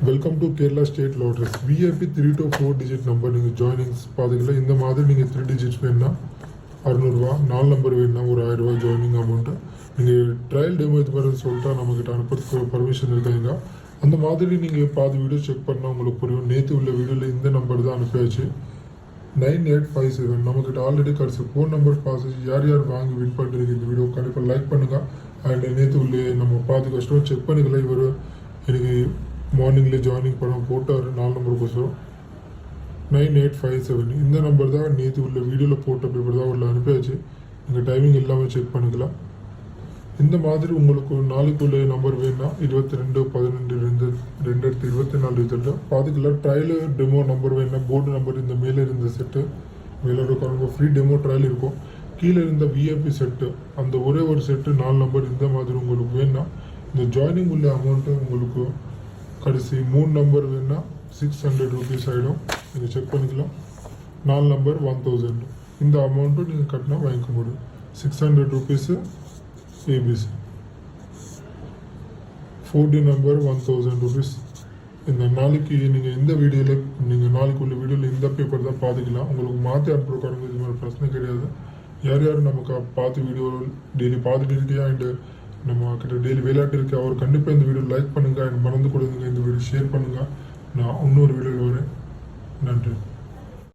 Welcome to Kerala state lotteries. VIP 3 to 4 digit number நீங்கள் joinings பார்த்தீங்களா. இந்த மாதிரி நீங்கள் 3 டிஜிட்ஸ் வேணுன்னா 600 4 நம்பர் வேணுன்னா ஒரு 1000 ஜாயினிங் அமௌண்ட்டு. நீங்கள் ட்ரையல் டெமோ இது மாதிரி சொல்லிட்டா நம்மக்கிட்ட அனுப்புறதுக்கு பர்மிஷன் இருக்காங்க. அந்த மாதிரி நீங்கள் பாதி வீடியோ செக் பண்ணால் உங்களுக்கு புரியும். நேற்று உள்ள வீடியோவில் இந்த நம்பர் தான் அனுப்பியாச்சு. 9857 நம்மக்கிட்ட ஆல்ரெடி கிடச்சி ஃபோன் நம்பர் பாசேஜ். யார் யார் வாங்கி வின் பண்ணுறீங்க இந்த வீடியோ கண்டிப்பாக லைக் பண்ணுங்கள். அண்ட் நேற்று உள்ள நம்ம பாதி கஸ்டமர் செக் பண்ணிக்கலாம். இவர் எனக்கு மார்னிங்கில் ஜாயினிங் பண்ண போட்டார் 4 நம்பருக்கோசரம். 9857 இந்த நம்பர் தான் நேற்று உள்ள வீடியோவில் போட்ட பேப்பர் தான் உள்ள அனுப்பியாச்சு. நீங்கள் டைமிங் எல்லாமே செக் பண்ணிக்கலாம். இந்த மாதிரி உங்களுக்கு நாளைக்குள்ள நம்பர் வேணுன்னா 22/12/2024 இதில் பார்த்துக்கலாம். ட்ரையல் டெமோ நம்பர் வேணுன்னா போர்டு நம்பர் இந்த மேலே இருந்த செட்டு மேலே இருக்க ஃப்ரீ டெமோ ட்ரையல் இருக்கும். கீழே இருந்த விஐபி செட்டு அந்த ஒரே ஒரு செட்டு 4 நம்பர் இந்த மாதிரி உங்களுக்கு வேணுன்னா இந்த ஜாயினிங் உள்ள அமௌண்ட்டு உங்களுக்கு கடைசி 3 நம்பர் வேணுன்னா 600 rupees ஆகிடும். நீங்கள் செக் பண்ணிக்கலாம். 4 நம்பர் 1000 இந்த அமௌண்ட்டும் நீங்கள் கட்டினா வாங்கிக்க முடியும். 600 rupees ஏபிசி. 40 number 1000 rupees. இந்த நாளைக்கு நீங்கள் இந்த வீடியோவில் நீங்கள் நாளைக்கு உள்ள வீடியோவில் இந்த பேப்பர் தான் பார்த்துக்கலாம். உங்களுக்கு மாற்றி அனுப்புறக்காரங்க இது மாதிரி பிரச்சனை கிடையாது. யார் யார் நமக்கு பார்த்து வீடியோ டெய்லி பார்த்துட்டு இருக்கியா அண்டு நம்ம கிட்ட டெய்லி விளையாட்டு இருக்கு அவர் கண்டிப்பாக இந்த வீடியோ லைக் பண்ணுங்கள். அண்ட் மறந்து கொடுங்க இந்த வீடியோ ஷேர் பண்ணுங்கள். நான் இன்னொரு வீடியோவில் வரேன். நன்றி.